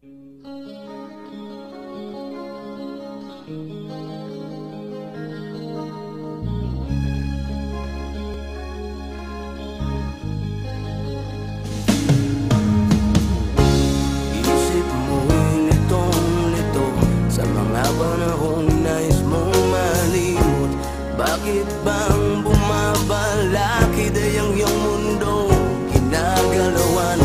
Isip mo'y litong-lito sa mga panahong nais mong malimot. Bakit bang bumabalakid ay ang iyong mundo ginagalawan?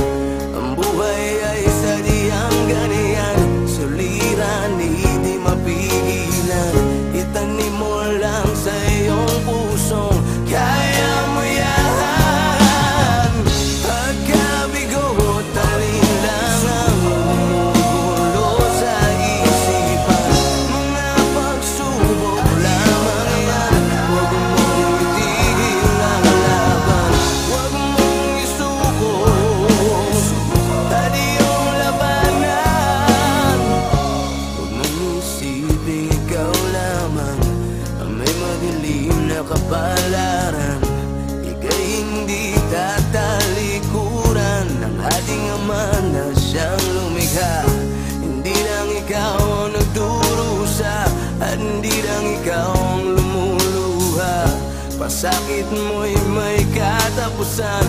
Ang buhay ay sadyang ganyan, suliran, hindi mapigilan. Itanim mo lang sa iyong pusong kaya mo yan. Pagkabigo at alinlangang umuulo sa isipan, mga pagsubok lamang yan. Huwag mong itigil ang laban, huwag mong isuko at iyong labanan. Huwag mong isipin ikaw lamang ang may madilim na kapalaran. Ika'y hindi tatalikuran ng ating Ama na siyang lumikha. Hindi lang ikaw ang nagdurusa at hindi lang ikaw ang lumuluha. Pasakit mo'y may katapusan,